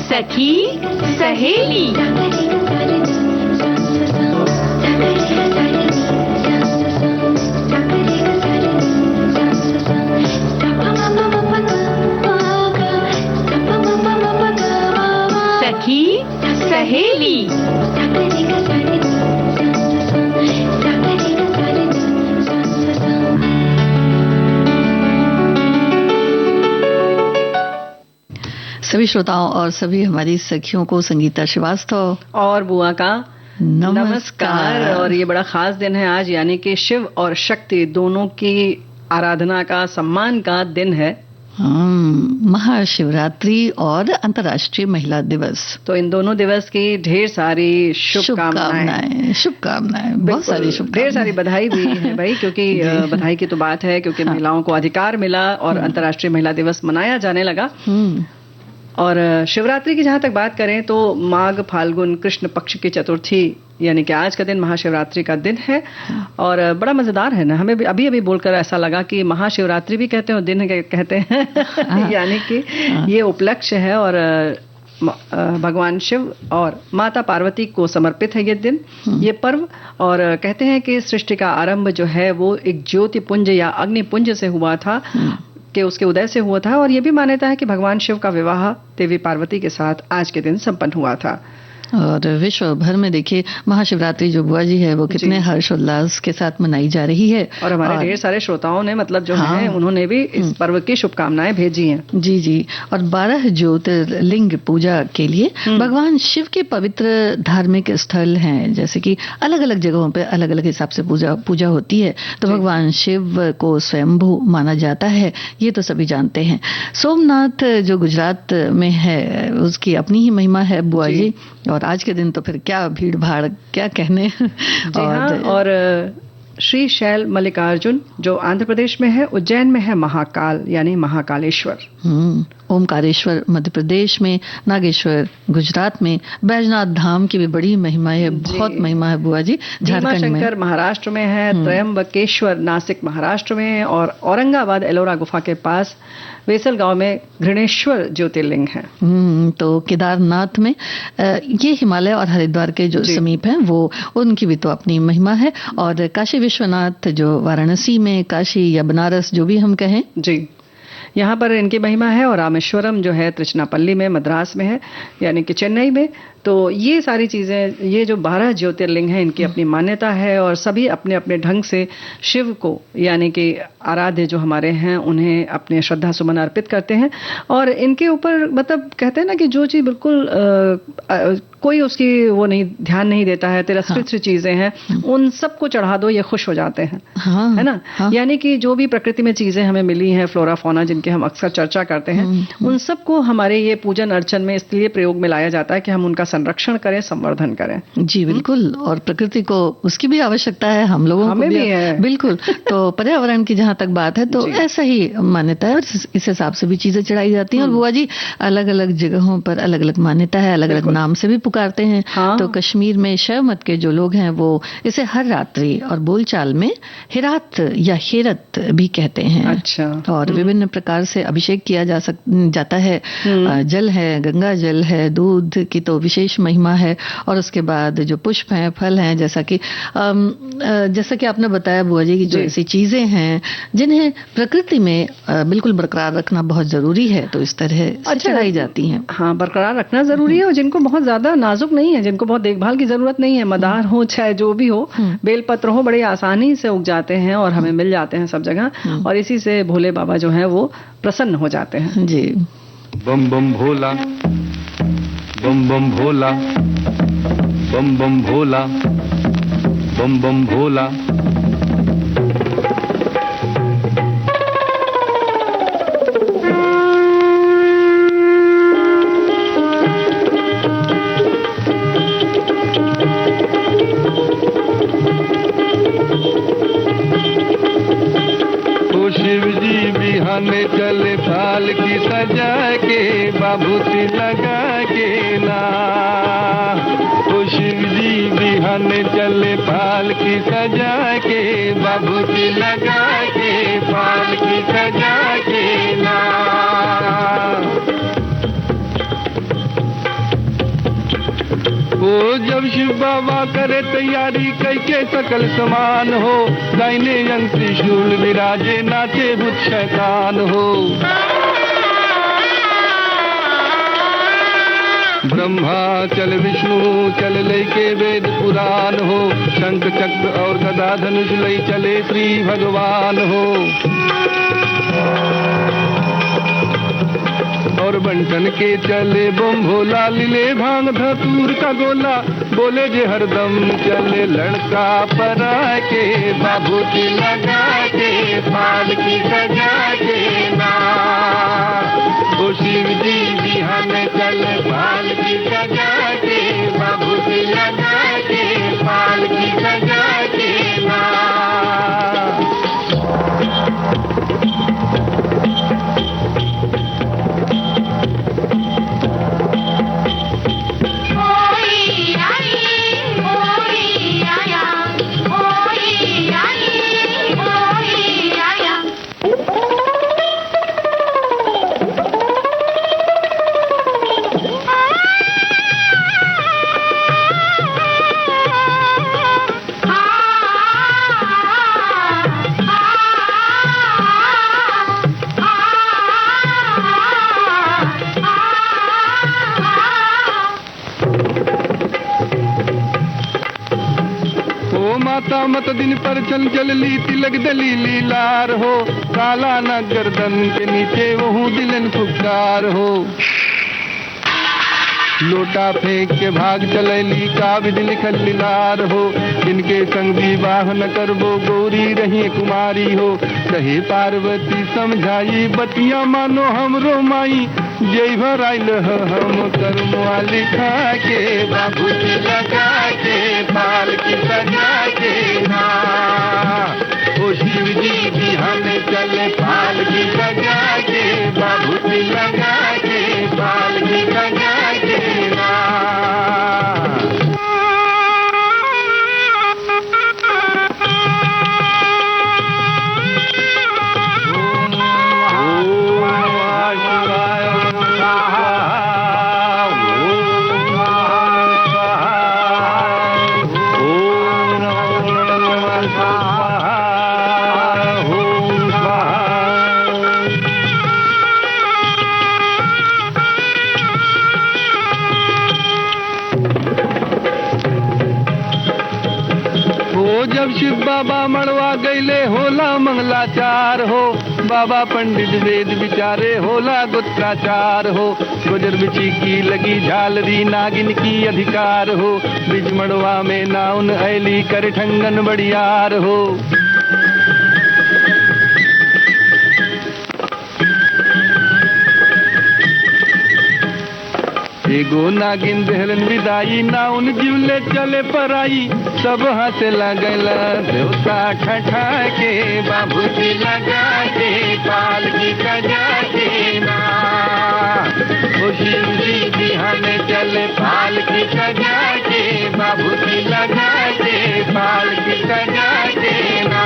सखी सहेली। सखी सहेली। सभी श्रोताओं और सभी हमारी सखियों को संगीता श्रीवास्तव और बुआ का नमस्कार। और ये बड़ा खास दिन है आज, यानी कि शिव और शक्ति दोनों की आराधना का, सम्मान का दिन है। महाशिवरात्रि और अंतर्राष्ट्रीय महिला दिवस। तो इन दोनों दिवस की ढेर सारी शुभकामनाएं, बहुत सारी शुभकामनाएं, ढेर सारी बधाई भी है भाई, क्योंकि बधाई की तो बात है, क्योंकि महिलाओं को अधिकार मिला और अंतर्राष्ट्रीय महिला दिवस मनाया जाने लगा। और शिवरात्रि की जहां तक बात करें तो माघ फाल्गुन कृष्ण पक्ष की चतुर्थी यानी कि आज का दिन महाशिवरात्रि का दिन है। और बड़ा मजेदार है ना, हमें भी अभी बोलकर ऐसा लगा कि महाशिवरात्रि भी कहते हैं और दिन कहते हैं यानी कि ये उपलक्ष्य है और भगवान शिव और माता पार्वती को समर्पित है ये दिन, ये पर्व। और कहते हैं कि सृष्टि का आरंभ जो है वो एक ज्योति पुंज या अग्नि पुंज से हुआ था, कि उसके उदय से हुआ था। और ये भी मान्यता है कि भगवान शिव का विवाह देवी पार्वती के साथ आज के दिन संपन्न हुआ था। और विश्व भर में देखिए महाशिवरात्रि जो बुआ जी है वो कितने हर्षोल्लास के साथ मनाई जा रही है। और हमारे ढेर सारे श्रोताओं ने मतलब जो है उन्होंने भी इस पर्व की शुभकामनाएं भेजी हैं। जी जी। और 12 ज्योतिर्लिंग पूजा के लिए भगवान शिव के पवित्र धार्मिक स्थल हैं, जैसे कि अलग अलग जगहों पे अलग अलग हिसाब से पूजा होती है। तो भगवान शिव को स्वयंभू माना जाता है, ये तो सभी जानते हैं। सोमनाथ जो गुजरात में है उसकी अपनी ही महिमा है बुआ जी। और आज के दिन तो फिर क्या भीड़ भाड़, क्या कहने। और श्री शैल मल्लिकार्जुन जो आंध्र प्रदेश में है, उज्जैन में है महाकाल यानी महाकालेश्वर। ओमकारेश्वर मध्य प्रदेश में, नागेश्वर गुजरात में, बैजनाथ धाम की भी बड़ी महिमा है, बहुत महिमा है बुआ जी। झारखंड में, शंकर महाराष्ट्र में है, त्रयंबकेश्वर नासिक महाराष्ट्र में है, और औरंगाबाद एलोरा गुफा के पास वेसल गांव में घृणेश्वर ज्योतिर्लिंग है। तो केदारनाथ में ये हिमालय और हरिद्वार के जो समीप हैं वो, उनकी भी तो अपनी महिमा है। और काशी विश्वनाथ जो वाराणसी में, काशी या बनारस जो भी हम कहें जी, यहाँ पर इनकी महिमा है। और रामेश्वरम जो है त्रिचनापल्ली में, मद्रास में है यानी कि चेन्नई में। तो ये सारी चीज़ें, ये जो 12 ज्योतिर्लिंग हैं, इनकी अपनी मान्यता है और सभी अपने अपने ढंग से शिव को यानी कि आराध्य जो हमारे हैं उन्हें अपने श्रद्धा सुमन अर्पित करते हैं। और इनके ऊपर मतलब कहते हैं ना कि जो चीज़ बिल्कुल कोई उसकी वो नहीं, ध्यान नहीं देता है, तिरस्कृत सी चीज़ें हैं, उन सबको चढ़ा दो, ये खुश हो जाते हैं। है ना। यानी कि जो भी प्रकृति में चीज़ें हमें मिली हैं, फ्लोरा फौना जिनके हम अक्सर चर्चा करते हैं, उन सबको हमारे ये पूजन अर्चन में इसलिए प्रयोग में लाया जाता है कि हम उनका संरक्षण करें, संवर्धन करें। जी बिल्कुल। और प्रकृति को उसकी भी आवश्यकता है, हम लोगों को भी है। बिल्कुल। तो पर्यावरण की जहाँ तक बात है तो ऐसा ही मान्यता है और इस हिसाब से भी चीजें चढ़ाई जाती हैं। और बुआ जी अलग अलग जगहों पर अलग अलग मान्यता है, अलग अलग नाम से भी पुकारते हैं। तो कश्मीर में शैव मत के जो लोग हैं वो इसे हर रात्रि और बोलचाल में हिरात या हेरत भी कहते हैं। अच्छा। और विभिन्न प्रकार से अभिषेक किया जाता है। जल है, गंगा जल है, दूध की तो विशेष महिमा है। और उसके बाद जो पुष्प हैं, फल हैं, जैसा कि आपने बताया बुआ जी की जो ऐसी चीजें हैं जिन्हें प्रकृति में बिल्कुल बरकरार रखना बहुत जरूरी है, तो इस तरह से चढ़ाई जाती हैं। हाँ, बरकरार रखना जरूरी है। और जिनको बहुत ज्यादा नाजुक नहीं है, जिनको बहुत देखभाल की जरूरत नहीं है, मदार हो चाहे जो भी हो, बेलपत्र हो, बड़े आसानी से उग जाते हैं और हमें मिल जाते हैं सब जगह। और इसी से भोले बाबा जो है वो प्रसन्न हो जाते हैं। जी। बम बम भोला, बम बम भोला, बम बम भोला, बम बम भोला। शिव जी बिहाने चले थाल की सजा के, बाबूती लगा के ना। ओ शिव जी बिहाने बिहान चले पाल की सजा के, बाबूजी लगा के पाल की सजा के ना। ओ जब शिव बाबा करे तैयारी कई के सकल समान हो, दाहिने अंग त्रिशूल विराजे नाचे भूत शैतान हो। ब्रह्मा चल विष्णु चल लेके वेद पुराण हो, शंख चक्र और गदा धनुष लई चले श्री भगवान हो। और बंटन के चले बम भोला, लीले भांग धतूर का गोला, बोले जे हरदम चले लड़का परा के, बाबूजी लगा के पाल की सजा के ना। ओ शिव जी बिहान चले पाल की सजा के, बाबूजी लगा के पाल की सजा के ना। माता मत दिन पर चल चल ली तिलक दलीली लार हो, काला न गर्दन के नीचे वहू दिलन फुकार हो। लोटा फेंक के भाग चलैली का विधि लिखल लीलार हो, इनके संग विवाह न करबो गौरी रही कुमारी हो। कहे पार्वती समझाई बतिया मानो हमरो माई, जय भर आइल हम कर्मवा लिखा के, बाबूजी लगा के पाल की सजा के ना। ओ शिव जी बिहान चले पाल की सजा के, बाबूजी लगा के पाल की सजा के ना। जब शिव बाबा मड़वा गईले होला मंगलाचार हो, बाबा पंडित वेद विचारे होला गुत्राचार हो। गुजर बिची की लगी झालरी नागिन की अधिकार हो, बिज मड़वा में नाउन ऐली कर ठंगन बड़ियार हो। एगो नागिन दहलन विदाई, नाउन जीवले चले पराई, सब हंसे लगल देवता ठठा के, बाबूजी लगा के पाल की सजा के ना। ओ शिव जी बिहान चले पाल की सजा के, बाबूजी लगा के पाल की सजा के ना।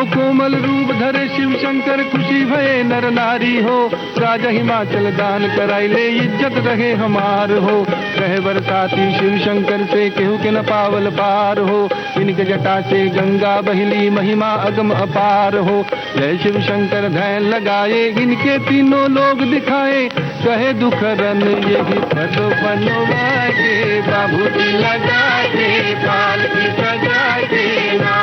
कोमल रूप धरे शिव शंकर खुशी भये नर नारी हो, राजा हिमाचल दान कराइले इज्जत रहे हमार हो। कहे बरसाती शिव शंकर से केहू के न पावल पार हो, इनके जटा से गंगा बहिली महिमा अगम अपार हो। जय शिव शंकर ध्यान लगाए इनके तीनों लोग दिखाए, कहे दुख रन यही पद बनवा के, बाबूजी लगा के पाल की सजा के ना।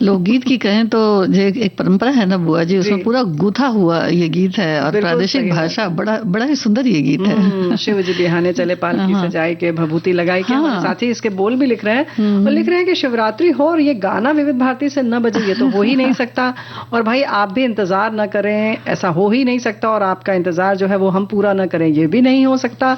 लोकगीत की कहें तो जो एक परंपरा है ना बुआ जी, उसमें पूरा गूथा हुआ ये गीत है और प्रादेशिक भाषा, बड़ा बड़ा ही सुंदर ये गीत है। शिव जी बिहाने चले पालकी सजाई के भभूति लगाई के, साथ ही इसके बोल भी लिख रहे हैं और लिख रहे हैं कि शिवरात्रि हो और ये गाना विविध भारती से न बजे, ये तो हो ही नहीं सकता। और भाई आप भी इंतजार न करें, ऐसा हो ही नहीं सकता, और आपका इंतजार जो है वो हम पूरा न करें, ये भी नहीं हो सकता।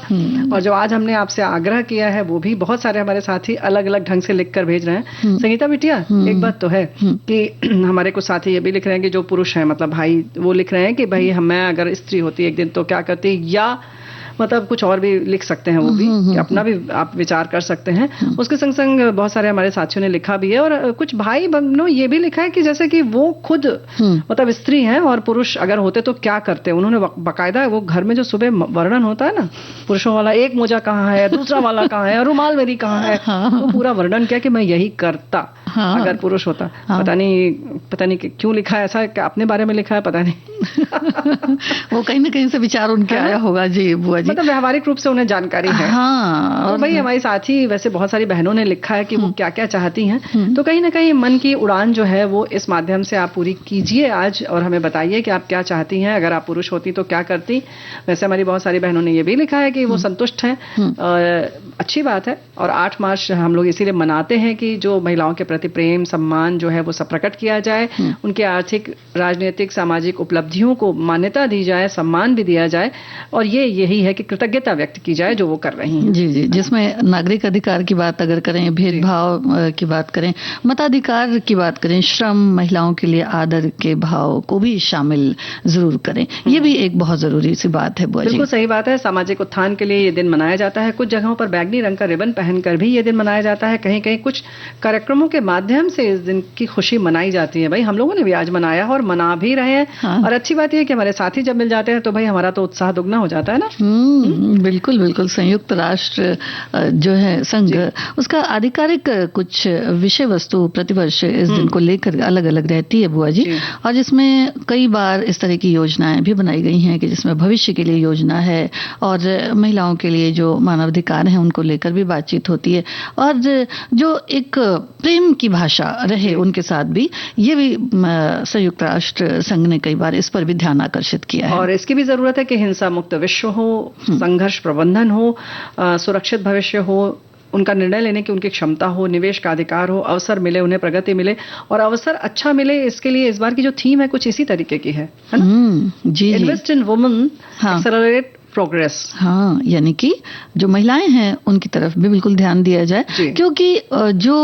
और जो आज हमने आपसे आग्रह किया है वो भी बहुत सारे हमारे साथी अलग अलग ढंग से लिख कर भेज रहे हैं। संगीता बिटिया, एक बात तो है कि हमारे कुछ साथी ये भी लिख रहे हैं कि जो पुरुष है, मतलब भाई, वो लिख रहे हैं कि भाई मैं अगर स्त्री होती एक दिन तो क्या करती, या मतलब कुछ और भी लिख सकते हैं वो भी, अपना भी आप विचार कर सकते हैं। उसके संग संग बहुत सारे हमारे साथियों ने लिखा भी है, और कुछ भाई बहनों ये भी लिखा है कि जैसे कि वो खुद मतलब स्त्री हैं और पुरुष अगर होते तो क्या करते। उन्होंने बाकायदा वो घर में जो सुबह वर्णन होता है ना, पुरुषों वाला, एक मोजा कहाँ है, दूसरा वाला कहाँ है, रुमाल मेरी कहाँ है, वो पूरा वर्णन किया कि मैं यही करता अगर पुरुष होता। पता नहीं क्यों लिखा है ऐसा, अपने बारे में लिखा है पता नहीं। वो कहीं ना कहीं से विचार उनके आया होगा जी बुआ जी, मतलब व्यावहारिक रूप से उन्हें जानकारी है। हाँ, और भाई हमारी साथी वैसे बहुत सारी बहनों ने लिखा है कि वो क्या क्या चाहती हैं, तो कहीं ना कहीं मन की उड़ान जो है वो इस माध्यम से आप पूरी कीजिए आज, और हमें बताइए कि आप क्या चाहती हैं। अगर आप पुरुष होती तो क्या करती। वैसे हमारी बहुत सारी बहनों ने ये भी लिखा है कि वो संतुष्ट हैं, अच्छी बात है। और 8 मार्च हम लोग इसीलिए मनाते हैं कि जो महिलाओं के प्रति प्रेम सम्मान जो है वो सब प्रकट किया जाए, उनके आर्थिक राजनीतिक सामाजिक उपलब्धियों को मान्यता दी जाए, सम्मान भी दिया जाए, और ये यही है कि कृतज्ञता व्यक्त की जाए जो वो कर रही हैं। जी जी, जिसमें नागरिक अधिकार की बात अगर करें, भेदभाव की बात करें, मताधिकार की बात करें, श्रम, महिलाओं के लिए आदर के भाव को भी शामिल जरूर करें। ये भी एक बहुत जरूरी सी बात है बुआ जी। बिल्कुल सही बात है। सामाजिक उत्थान के लिए ये दिन मनाया जाता है। कुछ जगहों पर बैगनी रंग का रिबन पहनकर भी ये दिन मनाया जाता है। कहीं कहीं कुछ कार्यक्रमों के माध्यम से इस दिन की खुशी मनाई जाती है। भाई हम लोगों ने भी आज मनाया और मना भी रहे हैं। हाँ। और अच्छी बात यह है कि हमारे साथी जब मिल जाते हैं तो भाई हमारा तो उत्साह दुगना हो जाता है ना। बिल्कुल बिल्कुल। संयुक्त राष्ट्र जो है संघ, उसका आधिकारिक कुछ विषय वस्तु प्रतिवर्ष इस दिन को लेकर अलग अलग रहती है बुआ जी, और जिसमें कई बार इस तरह की योजनाएं भी बनाई गई हैं कि जिसमें भविष्य के लिए योजना है और महिलाओं के लिए जो मानवाधिकार हैं उनको लेकर भी बातचीत होती है, और जो एक प्रेम की भाषा रहे उनके साथ भी, ये भी संयुक्त राष्ट्र संघ ने कई बार इस पर भी ध्यान आकर्षित किया है। और इसकी भी जरूरत है कि हिंसा मुक्त विश्व हो, संघर्ष प्रबंधन हो, सुरक्षित भविष्य हो, उनका निर्णय लेने की उनकी क्षमता हो, निवेश का अधिकार हो, अवसर मिले, उन्हें प्रगति मिले और अवसर अच्छा मिले। इसके लिए इस बार की जो थीम है कुछ इसी तरीके की है ना? जी, invest in women, accelerate progress. हाँ, यानी कि जो महिलाएं हैं उनकी तरफ भी बिल्कुल ध्यान दिया जाए, क्योंकि जो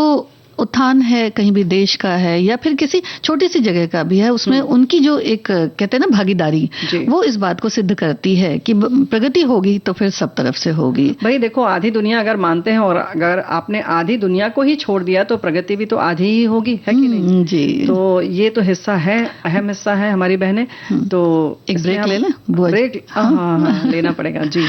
उत्थान है कहीं भी देश का है या फिर किसी छोटी सी जगह का भी है, उसमें उनकी जो एक कहते हैं ना भागीदारी, वो इस बात को सिद्ध करती है कि प्रगति होगी तो फिर सब तरफ से होगी। भाई देखो, आधी दुनिया अगर मानते हैं और अगर आपने आधी दुनिया को ही छोड़ दिया तो प्रगति भी तो आधी ही होगी, है कि नहीं? जी। तो ये तो हिस्सा है, अहम हिस्सा है हमारी बहनें। तो एक ब्रेक ले लें? ब्रेक हाँ लेना पड़ेगा जी।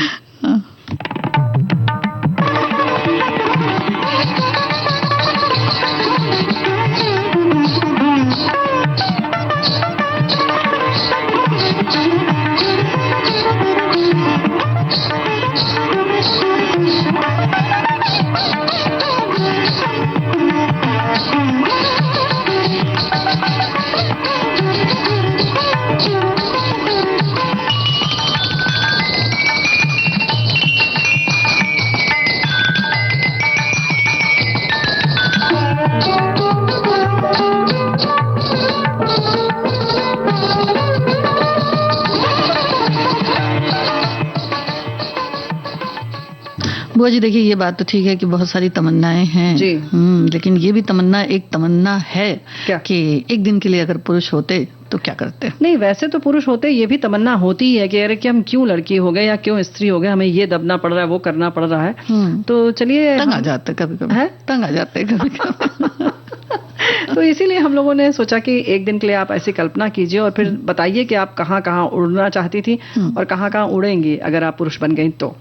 बुआ जी देखिए, ये बात तो ठीक है कि बहुत सारी तमन्नाएं हैं जी। लेकिन ये भी तमन्ना एक तमन्ना है क्या? कि एक दिन के लिए अगर पुरुष होते तो क्या करते? नहीं, वैसे तो पुरुष होते ये भी तमन्ना होती ही है कि अरे कि हम क्यों लड़की हो गए या क्यों स्त्री हो गए, हमें ये दबना पड़ रहा है, वो करना पड़ रहा है। तो चलिए, तंग आ जाते कभी कभी, तंग आ जाते कभी कभी। तो इसीलिए हम लोगों ने सोचा कि एक दिन के लिए आप ऐसी कल्पना कीजिए और फिर बताइए कि आप कहाँ कहाँ उड़ना चाहती थी और कहाँ कहाँ उड़ेंगी अगर आप पुरुष बन गई तो।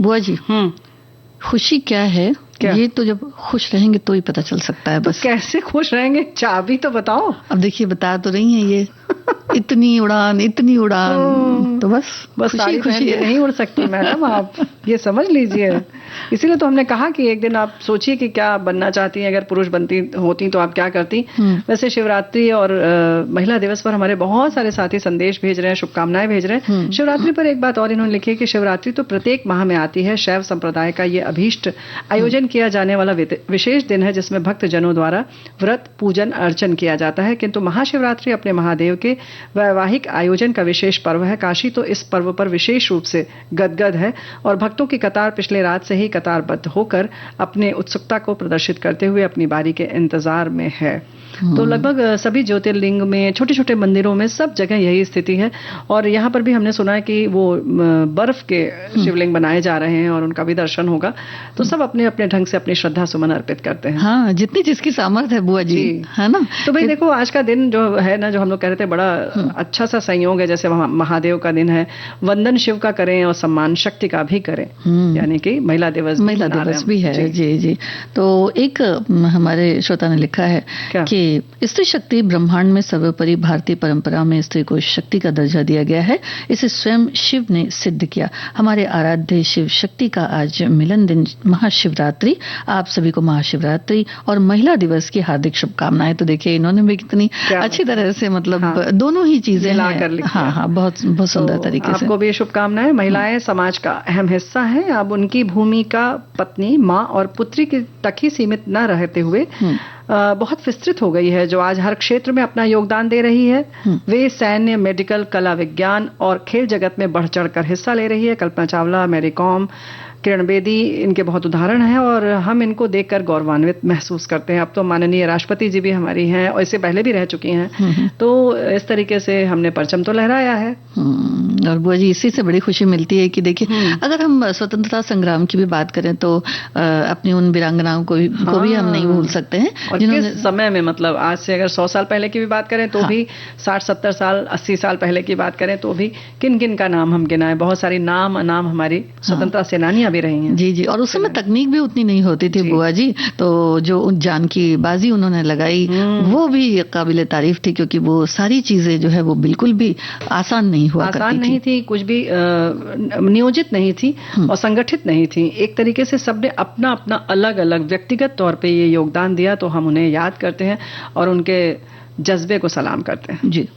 बुआ जी, खुशी क्या है? क्या? ये तो जब खुश रहेंगे तो ही पता चल सकता है। बस कैसे खुश रहेंगे, चाबी तो बताओ। अब देखिए, बता तो रही हैं ये इतनी उड़ान तो बस साड़ी खुशी पहन खुशी के है। नहीं उड़ सकती मैडम, आप ये समझ लीजिए। इसीलिए तो हमने कहा कि एक दिन आप सोचिए कि क्या बनना चाहती हैं, अगर पुरुष बनती होती तो आप क्या करती। वैसे शिवरात्रि और महिला दिवस पर हमारे बहुत सारे साथी संदेश भेज रहे हैं, शुभकामनाएं भेज रहे हैं। शिवरात्रि पर एक बात और इन्होंने लिखी है कि शिवरात्रि तो प्रत्येक माह में आती है। शैव संप्रदाय का ये अभीष्ट आयोजन किया जाने वाला विशेष दिन है, जिसमें भक्त जनों द्वारा व्रत पूजन अर्चन किया जाता है। किंतु महाशिवरात्रि अपने महादेव के वैवाहिक आयोजन का विशेष पर्व है। काशी तो इस पर्व पर विशेष रूप से गदगद है और भक्तों की कतार पिछले रात से ही कतारबद्ध होकर अपने उत्सुकता को प्रदर्शित करते हुए अपनी बारी के इंतजार में है। तो लगभग सभी ज्योतिर्लिंग में, छोटे छोटे मंदिरों में, सब जगह यही स्थिति है। और यहाँ पर भी हमने सुना है कि वो बर्फ के शिवलिंग बनाए जा रहे हैं और उनका भी दर्शन होगा। तो सब अपने अपने ढंग से अपनी श्रद्धा सुमन अर्पित करते हैं। हाँ, जितनी जिसकी सामर्थ्य है बुआ जी, है ना। तो भाई देखो, आज का दिन जो है ना, जो हम लोग कह रहे थे, बड़ा अच्छा सा संयोग है। जैसे महादेव का दिन है, वंदन शिव का करें और सम्मान शक्ति का भी करें, यानी कि महिला दिवस भी है। जी जी। तो एक हमारे श्रोता ने लिखा है कि स्त्री शक्ति ब्रह्मांड में सर्वोपरि, भारतीय परंपरा में स्त्री को शक्ति का दर्जा दिया गया है। इसे स्वयं शिव ने सिद्ध किया। हमारे आराध्य शिव शक्ति का आज मिलन दिन महाशिवरात्रि। आप सभी को महाशिवरात्रि और महिला दिवस की हार्दिक शुभकामनाएं। तो देखिए, इन्होंने भी कितनी अच्छी तरह से, मतलब दोनों ही चीजें हैं। हाँ, बहुत सुंदर तरीके से। आपको भी शुभकामनाएं। महिलाएं समाज का अहम हिस्सा है। अब उनकी भूमिका पत्नी, माँ और पुत्री की तक ही सीमित न रहते हुए बहुत विस्तृत हो गई है, जो आज हर क्षेत्र में अपना योगदान दे रही है। वे सैन्य, मेडिकल, कला, विज्ञान और खेल जगत में बढ़ चढ़कर हिस्सा ले रही है। कल्पना चावला, मैरी कॉम, किरण बेदी इनके बहुत उदाहरण हैं और हम इनको देखकर गौरवान्वित महसूस करते हैं। अब तो माननीय राष्ट्रपति जी भी हमारी हैं और इससे पहले भी रह चुकी हैं। तो इस तरीके से हमने परचम तो लहराया है। और बुआ जी, इसी से बड़ी खुशी मिलती है कि देखिए, अगर हम स्वतंत्रता संग्राम की भी बात करें तो अपनी उन वीरांगनाओं को भी हम नहीं भूल सकते हैं। और किस समय में, मतलब आज से अगर 100 साल पहले की भी बात करें तो भी, 60-70 साल 80 साल पहले की बात करें तो भी किन किन का नाम हम गिनाएं। बहुत सारी नाम हमारी स्वतंत्रता सेनानियां भी रही हैं। जी जी। और उस समय तकनीक भी उतनी नहीं होती थी बुआ जी, तो जो जान की बाजी उन्होंने लगाई वो भी काबिले तारीफ थी, क्योंकि वो सारी चीजें जो है वो बिल्कुल भी आसान नहीं हुआ करती थी। आसान नहीं थी, कुछ भी नियोजित नहीं थी और संगठित नहीं थी। एक तरीके से सबने अपना अपना अलग अलग व्यक्तिगत तौर पे ये योगदान दिया। तो हम उन्हें याद करते हैं और उनके जज्बे को सलाम करते हैं। जी।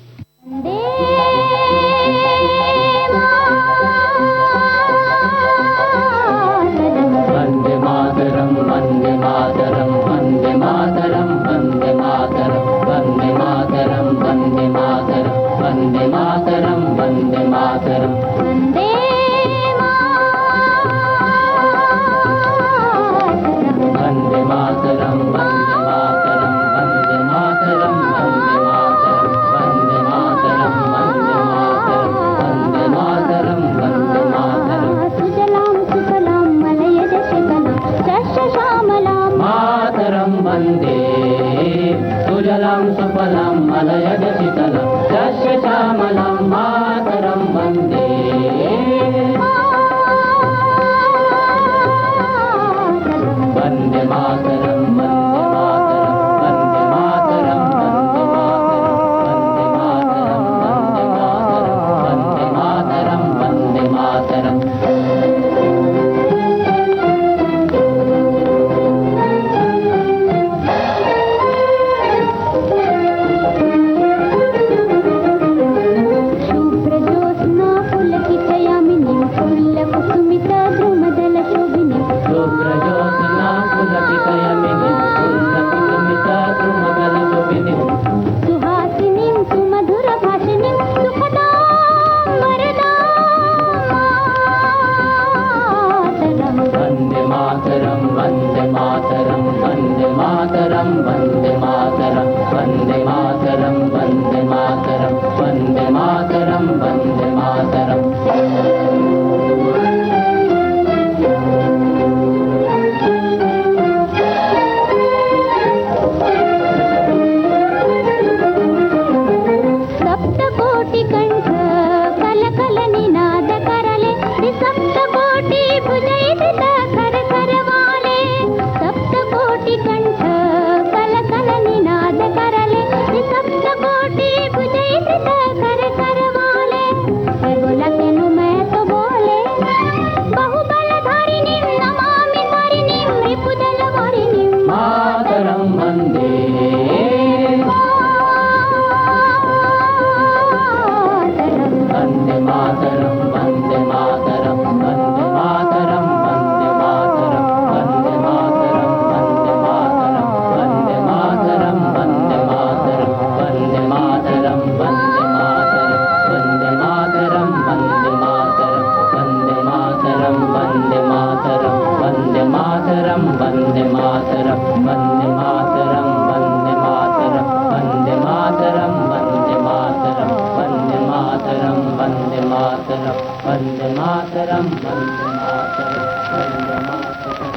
मातरम वंदे मातरम वंदे मातरम वंदे मातरम।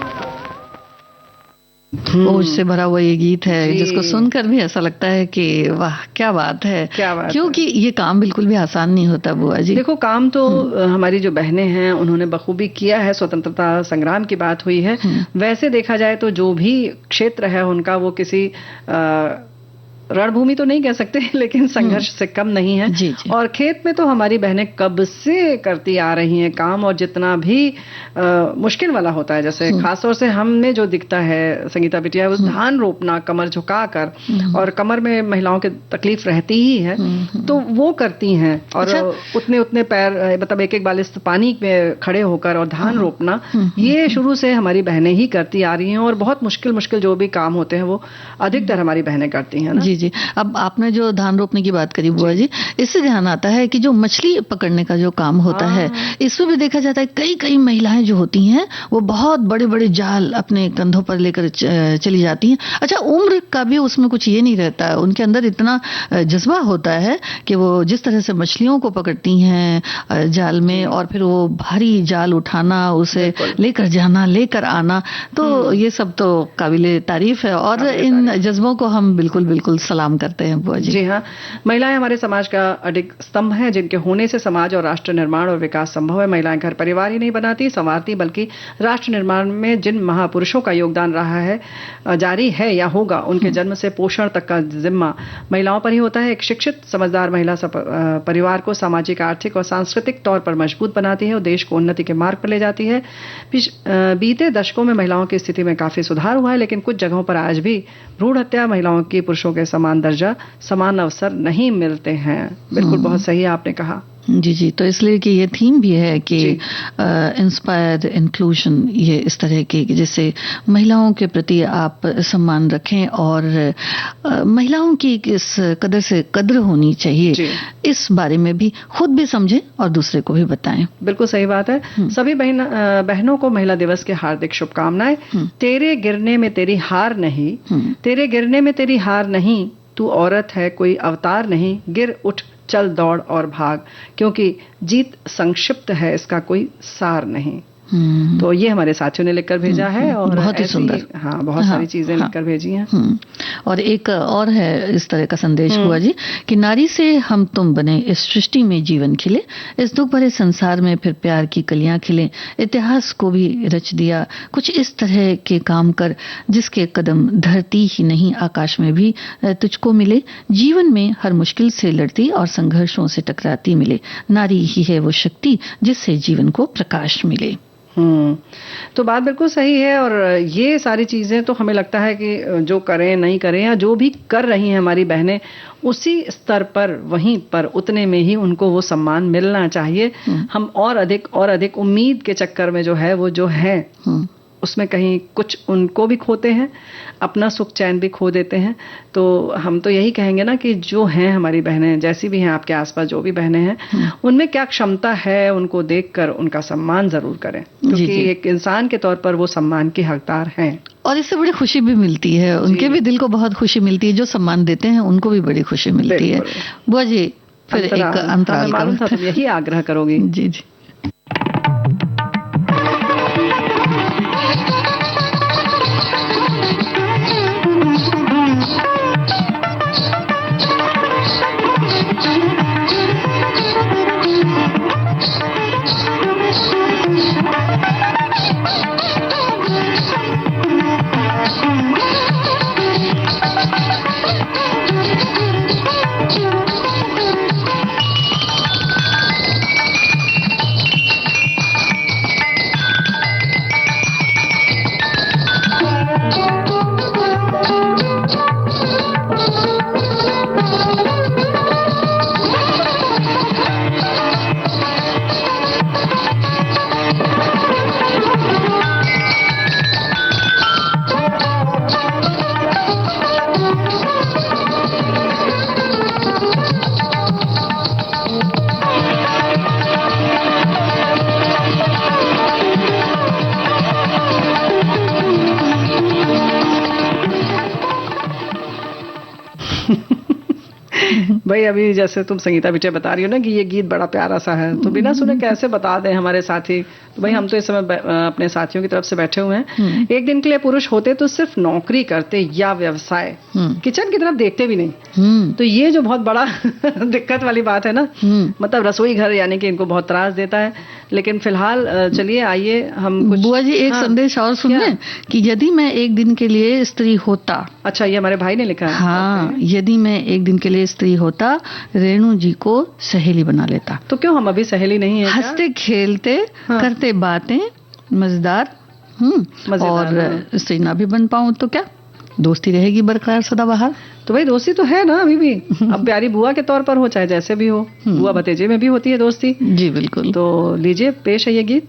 ओज से भरा हुआ ये गीत है जिसको सुनकर भी ऐसा लगता है कि वाह क्या बात है, क्या बात क्योंकि ये काम बिल्कुल भी आसान नहीं होता बुआ जी। देखो काम तो हमारी जो बहनें हैं उन्होंने बखूबी किया है। स्वतंत्रता संग्राम की बात हुई है, वैसे देखा जाए तो जो भी क्षेत्र है उनका वो किसी रणभूमि तो नहीं कह सकते लेकिन संघर्ष से कम नहीं है। जी, जी। और खेत में तो हमारी बहनें कब से करती आ रही हैं काम, और जितना भी मुश्किल वाला होता है, जैसे खासतौर से हमें जो दिखता है संगीता बिटिया, उस धान रोपना कमर झुकाकर, और कमर में महिलाओं की तकलीफ रहती ही है तो वो करती हैं। और उतने उतने पैर, मतलब एक एक बालिश पानी में खड़े होकर और धान रोपना, ये शुरू से हमारी बहनें ही करती आ रही हैं। और बहुत मुश्किल मुश्किल जो भी काम होते हैं वो अधिकतर हमारी बहनें करती हैं ना। जी जी। अब आपने जो धान रोपने की बात करी बुआ जी, इससे ध्यान आता है कि जो मछली पकड़ने का जो काम होता है, इसमें भी देखा जाता है कई कई महिलाएं जो होती हैं वो बहुत बड़े बड़े जाल अपने कंधों पर लेकर चली जाती हैं। अच्छा, उम्र का भी उसमें कुछ ये नहीं रहता है, उनके अंदर इतना जज्बा होता है कि वो जिस तरह से मछलियों को पकड़ती हैं जाल में, और फिर वो भारी जाल उठाना, उसे लेकर जाना, लेकर आना, तो ये सब तो काबिले तारीफ है। और इन जज्बों को हम बिल्कुल बिल्कुल सलाम करते हैं बुआ जी। जी हाँ, महिलाएं हमारे समाज का अडिग स्तंभ है, जिनके होने से समाज और राष्ट्र निर्माण और विकास संभव है। महिलाएं घर परिवार ही नहीं बनाती संवारती, बल्कि राष्ट्र निर्माण में जिन महापुरुषों का योगदान रहा है, जारी है या होगा, उनके जन्म से पोषण तक का जिम्मा महिलाओं पर ही होता है। एक शिक्षित समझदार महिला परिवार को सामाजिक, आर्थिक और सांस्कृतिक तौर पर मजबूत बनाती है और देश को उन्नति के मार्ग पर ले जाती है। बीते दशकों में महिलाओं की स्थिति में काफी सुधार हुआ है, लेकिन कुछ जगहों पर आज भी भ्रूण हत्या, महिलाओं की पुरुषों के समान दर्जा, समान अवसर नहीं मिलते हैं। बिल्कुल, बहुत सही आपने कहा। जी जी। तो इसलिए कि ये थीम भी है कि इंस्पायर इंक्लूजन, ये इस तरह की जिससे महिलाओं के प्रति आप सम्मान रखें और महिलाओं की किस कदर से कद्र होनी चाहिए, इस बारे में भी खुद भी समझें और दूसरे को भी बताएं। बिल्कुल सही बात है। सभी बहनों को महिला दिवस की हार्दिक शुभकामनाएं। तेरे गिरने में तेरी हार नहीं, तेरे गिरने में तेरी हार नहीं, तू औरत है कोई अवतार नहीं, गिर उठ चल दौड़ और भाग, क्योंकि जीत संक्षिप्त है इसका कोई सार नहीं। तो ये हमारे साथियों ने लिखकर भेजा है, और बहुत ही सुंदर, हाँ, बहुत सारी चीजें लिखकर भेजी हैं। और एक और है इस तरह का संदेश हुआ जी कि नारी से हम तुम बने, इस सृष्टि में जीवन खिले, इस दुख भरे संसार में फिर प्यार की कलियां खिले, इतिहास को भी रच दिया कुछ इस तरह के काम कर, जिसके कदम धरती ही नहीं आकाश में भी तुझको मिले, जीवन में हर मुश्किल से लड़ती और संघर्षों से टकराती मिले, नारी ही है वो शक्ति जिससे जीवन को प्रकाश मिले। तो बात बिल्कुल सही है। और ये सारी चीजें तो हमें लगता है कि जो करें नहीं करें, या जो भी कर रही हैं हमारी बहनें, उसी स्तर पर, वहीं पर, उतने में ही उनको वो सम्मान मिलना चाहिए। हम और अधिक उम्मीद के चक्कर में जो है वो जो है उसमें कहीं कुछ उनको भी खोते हैं, अपना सुख चैन भी खो देते हैं। तो हम तो यही कहेंगे ना कि जो हैं हमारी बहनें, जैसी भी हैं आपके आसपास जो भी बहनें हैं, उनमें क्या क्षमता है उनको देखकर उनका सम्मान जरूर करें, क्योंकि एक इंसान के तौर पर वो सम्मान की हकदार हैं। और इससे बड़ी खुशी भी मिलती है, उनके भी दिल को बहुत खुशी मिलती है, जो सम्मान देते हैं उनको भी बड़ी खुशी मिलती है। बुआ जी, फिर एक अंतराल मालूम था तुम यही आग्रह करोगी। जी जी। भाई अभी जैसे तुम संगीता बिटिया बता रही हो ना कि ये गीत बड़ा प्यारा सा है, तो बिना सुने कैसे बता दें हमारे साथी। तो भाई हम तो इस समय अपने साथियों की तरफ से बैठे हुए हैं। एक दिन के लिए पुरुष होते तो सिर्फ नौकरी करते या व्यवसाय, किचन की तरफ देखते भी नहीं। तो ये जो बहुत बड़ा दिक्कत वाली बात है ना, मतलब रसोई घर यानी कि इनको बहुत त्रास देता है। लेकिन फिलहाल चलिए आइए हम कुछ बुआ जी एक संदेश और सुन लें कि यदि मैं एक दिन के लिए स्त्री होता। अच्छा, ये हमारे भाई ने लिखा है। हाँ, यदि मैं एक दिन के लिए स्त्री होता, रेणु जी को सहेली बना लेता। तो क्यों हम अभी सहेली नहीं है? हंसते खेलते करते बातें मजेदार। और स्त्री ना भी बन पाऊं तो क्या, दोस्ती रहेगी बरकरार सदाबहार। तो भाई दोस्ती तो है ना अभी भी, अब प्यारी बुआ के तौर पर हो चाहे जैसे भी हो, बुआ भतीजे में भी होती है दोस्ती। जी बिल्कुल। तो लीजिए पेश है ये गीत।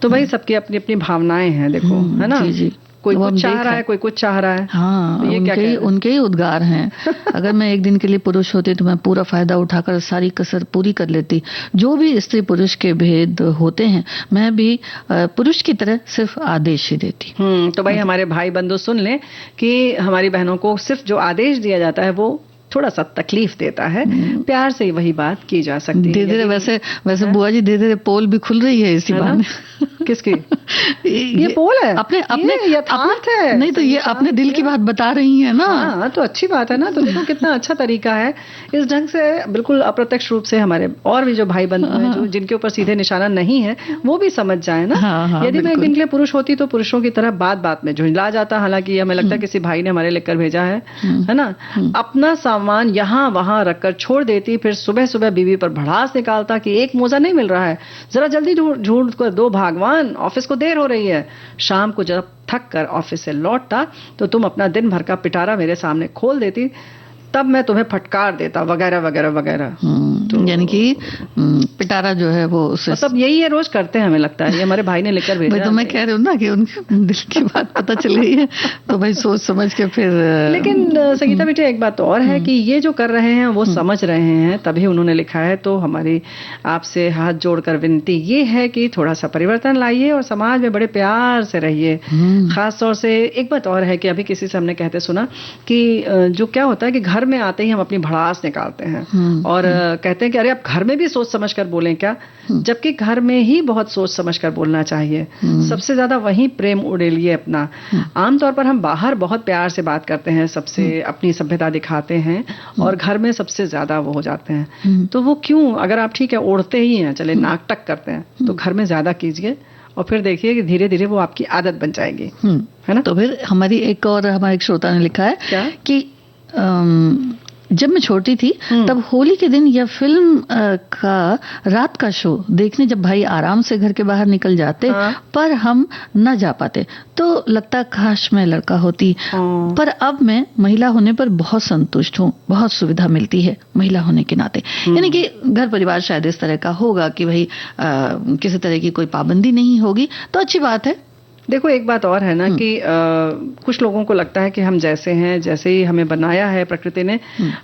तो भाई सबकी अपनी अपनी भावनाएं हैं, देखो, है ना? जी जी, कोई वो हम कुछ चाह देख रहा है, रहे कोई कुछ चाह रहा है। हाँ, तो ये क्या कह रहे हैं? उनके ही उद्गार हैं। अगर मैं एक दिन के लिए पुरुष होती तो मैं पूरा फायदा उठाकर सारी कसर पूरी कर लेती। जो भी स्त्री पुरुष के भेद होते हैं, मैं भी पुरुष की तरह सिर्फ आदेश ही देती। तो भाई हमारे भाई बंधु सुन लें कि हमारी बहनों को सिर्फ जो आदेश दिया जाता है वो थोड़ा सा तकलीफ देता है, प्यार से वही बात की जा सकती है। धीरे धीरे वैसे बुआ जी धीरे धीरे पोल भी खुल रही है इसी बहाने। किसकी? ये पोल है, अपने यथार्थ है। नहीं तो ये अपने दिल की बात बता रही है ना। हाँ, तो अच्छी बात है ना। तो देखो कितना अच्छा तरीका है, इस ढंग से बिल्कुल अप्रत्यक्ष रूप से हमारे और भी जो भाई बंधु हैं, जो जिनके ऊपर सीधे निशाना नहीं है, वो भी समझ जाए ना। यदि मैं एक दिन के लिए पुरुष होती तो पुरुषों की तरह बात बात में झुंझला जाता। हालांकि हमें लगता है किसी भाई ने हमारे लिखकर भेजा है ना। अपना सामान यहाँ वहां रखकर छोड़ देती, फिर सुबह सुबह बीवी पर भड़ास निकालता कि एक मोजा नहीं मिल रहा है, जरा जल्दी ढूंढ कर दो भगवान, ऑफिस को देर हो रही है। शाम को जब थक कर ऑफिस से लौटता तो तुम अपना दिन भर का पिटारा मेरे सामने खोल देती, तब मैं तुम्हें फटकार देता, वगैरह वगैरह वगैरह। तो यानी कि पिटारा जो है वो मतलब यही है, रोज करते हैं, हमें लगता है। ये हमारे भाई ने लिखकर भेजा। तो मैं कह रही हूँ ना कि उनके दिल की बात पता चल गई है, तो भाई सोच समझ के फिर। लेकिन संगीता बेटे एक बात तो और है कि ये जो कर रहे हैं वो समझ रहे हैं, तभी उन्होंने लिखा है। तो हमारी आपसे हाथ जोड़कर विनती ये है कि थोड़ा सा परिवर्तन लाइए और समाज में बड़े प्यार से रहिए। खास तौर से एक बात और है कि अभी किसी से हमने कहते सुना कि जो क्या होता है कि घर में आते ही हम अपनी भड़ास निकालते हैं और कहते हैं कि अरे आप घर में भी सोच समझ कर बोलें क्या, जबकि घर में ही बहुत सोच समझ कर बोलना चाहिए। सबसे ज्यादा वहीं प्रेम उड़ेलिए अपना। आमतौर पर हम बाहर बहुत प्यार से बात करते हैं, सबसे अपनी सभ्यता दिखाते हैं और घर में सबसे ज्यादा वो हो जाते हैं। तो वो क्यों, अगर आप ठीक है ओढ़ते ही हैं, चले नाक टक करते हैं, तो घर में ज्यादा कीजिए और फिर देखिए कि धीरे धीरे वो आपकी आदत बन जाएगी, है ना। तो फिर हमारी एक श्रोता ने लिखा है क्या? कि जब मैं छोटी थी तब होली के दिन या फिल्म का रात का शो देखने जब भाई आराम से घर के बाहर निकल जाते, पर हम न जा पाते, तो लगता काश मैं लड़का होती। पर अब मैं महिला होने पर बहुत संतुष्ट हूँ, बहुत सुविधा मिलती है महिला होने के नाते। यानी कि घर परिवार शायद इस तरह का होगा कि भाई किसी तरह की कोई पाबंदी नहीं होगी, तो अच्छी बात है। देखो एक बात और है ना कि कुछ लोगों को लगता है कि हम जैसे हैं, जैसे ही हमें बनाया है प्रकृति ने,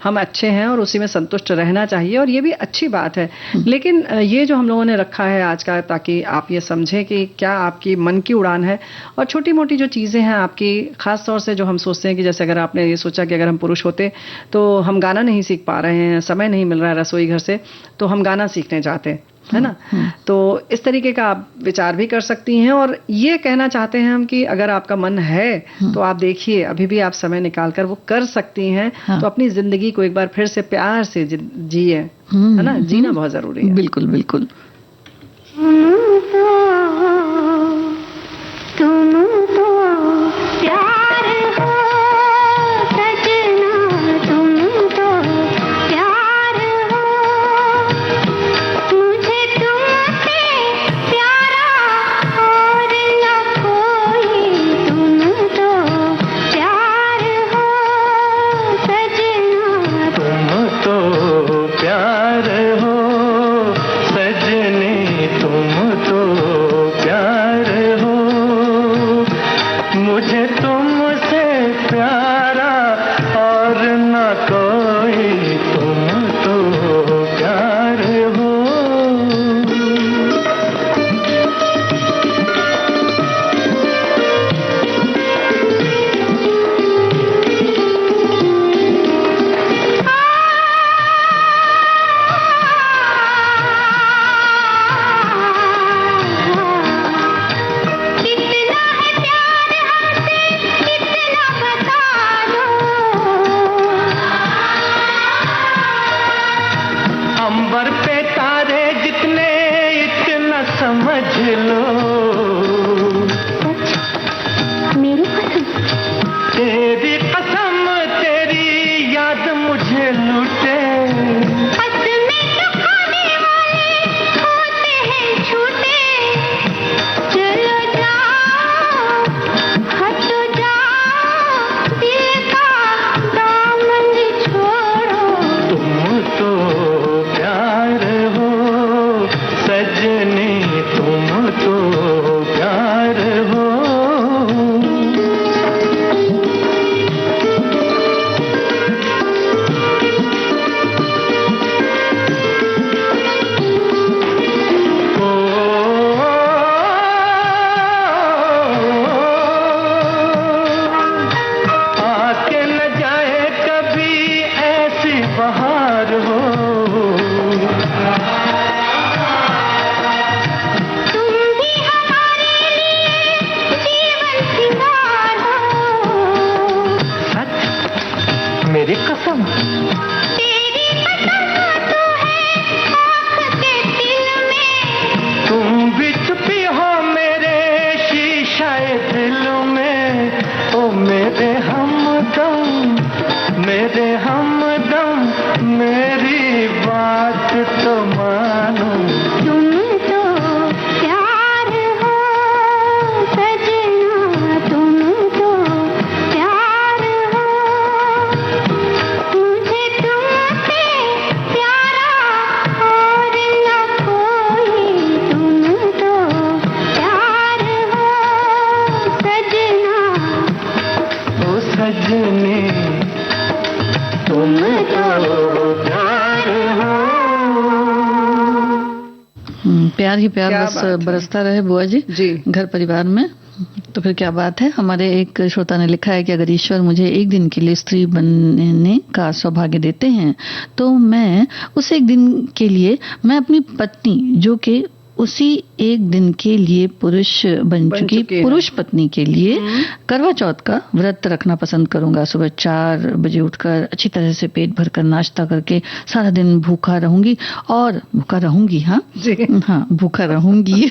हम अच्छे हैं और उसी में संतुष्ट रहना चाहिए, और ये भी अच्छी बात है। लेकिन ये जो हम लोगों ने रखा है आज का, ताकि आप ये समझें कि क्या आपकी मन की उड़ान है और छोटी मोटी जो चीज़ें हैं आपकी, खास तौर से जो हम सोचते हैं कि जैसे अगर आपने ये सोचा कि अगर हम पुरुष होते तो हम गाना नहीं सीख पा रहे हैं, समय नहीं मिल रहा है रसोई घर से, तो हम गाना सीखने जाते, है ना। तो इस तरीके का आप विचार भी कर सकती हैं। और ये कहना चाहते हैं हम कि अगर आपका मन है तो आप देखिए, अभी भी आप समय निकालकर वो कर सकती हैं। तो अपनी जिंदगी को एक बार फिर से प्यार से जिए, है ना। जीना बहुत जरूरी है। बिल्कुल बिल्कुल। तुम तो प्यार ही प्यार क्या बस बात है। बरसता रहे बुआ जी जी। घर परिवार में, तो फिर क्या बात है। हमारे एक श्रोता ने लिखा है कि अगर ईश्वर मुझे एक दिन के लिए स्त्री बनने का सौभाग्य देते हैं तो मैं उस एक दिन के लिए मैं अपनी पत्नी, जो कि उसी एक दिन के लिए पुरुष बन चुकी चुकी है। पुरुष पत्नी के लिए करवा चौथ का व्रत रखना पसंद करूंगा। सुबह 4 बजे उठकर अच्छी तरह से पेट भरकर नाश्ता करके सारा दिन भूखा रहूंगी हाँ जी। हाँ भूखा रहूंगी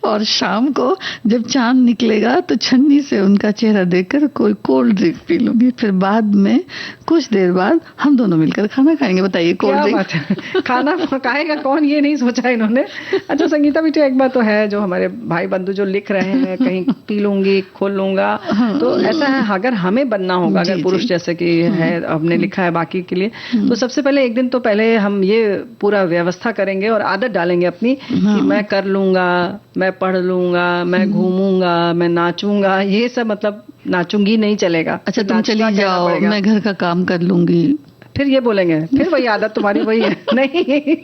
और शाम को जब चांद निकलेगा तो छन्नी से उनका चेहरा देखकर कोई कोल्ड ड्रिंक पी लूंगी। फिर बाद में कुछ देर बाद हम दोनों मिलकर खाना खाएंगे। बताइए कोल्ड क्या ड्रिंक। बात है, खाना पकाएगा कौन, ये नहीं सोचा इन्होंने। अच्छा संगीता बेटी, एक बात तो है, जो हमारे भाई बंधु जो लिख रहे हैं कहीं पी लूंगी खोल लूंगा, तो ऐसा है अगर हमें बनना होगा, अगर जी, पुरुष जी। जैसे कि है हमने लिखा है बाकी के लिए, तो सबसे पहले एक दिन तो पहले हम ये पूरा व्यवस्था करेंगे और आदत डालेंगे अपनी कि मैं कर लूंगा, मैं पढ़ लूंगा, मैं घूमूंगा, मैं नाचूंगा, ये सब मतलब नाचूंगी नहीं चलेगा। अच्छा तुम नाचना चली कहना जाओ, पड़ेगा। मैं घर का काम कर लूंगी। फिर ये बोलेंगे, फिर वही आदत तुम्हारी वही है। नहीं,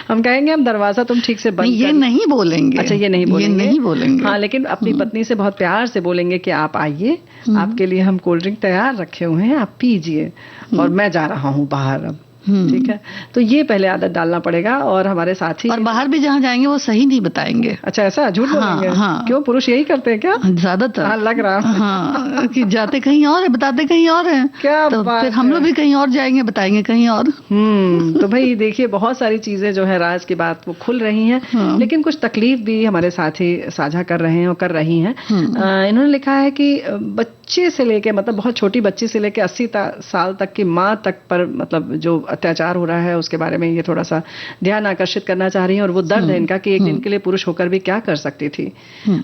हम कहेंगे हम दरवाजा तुम ठीक से बंद नहीं, ये कर। नहीं बोलेंगे। अच्छा ये नहीं बोलेंगे, ये नहीं बोलेंगे। हाँ, लेकिन अपनी पत्नी से बहुत प्यार से बोलेंगे कि आप आइए, आपके लिए हम कोल्ड ड्रिंक तैयार रखे हुए हैं, आप पीजिए और मैं जा रहा हूँ बाहर अब। ठीक है, तो ये पहले आदत डालना पड़ेगा। और हमारे साथी और बाहर भी जहाँ जाएंगे वो सही नहीं बताएंगे। अच्छा ऐसा झूठ हाँ, बोलेंगे? हाँ। क्यों, पुरुष यही करते हैं क्या? ज्यादातर हाँ, लग रहा। हाँ कि जाते कहीं और है, बताते कहीं और है। क्या तो बात फिर हम लोग है। भी कहीं और जाएंगे, बताएंगे कहीं और। तो भाई देखिए बहुत सारी चीजें जो है राज की बात वो खुल रही हैं, हाँ। लेकिन कुछ तकलीफ भी हमारे साथी साझा कर रहे हैं और कर रही हैं। इन्होंने लिखा है कि बच्चे से लेके मतलब बहुत छोटी बच्ची से लेके 80 साल तक की माँ तक पर मतलब जो अत्याचार हो रहा है उसके बारे में ये थोड़ा सा ध्यान आकर्षित करना चाह रही हैं। और वो दर्द है इनका कि एक दिन के लिए पुरुष होकर भी क्या कर सकती थी।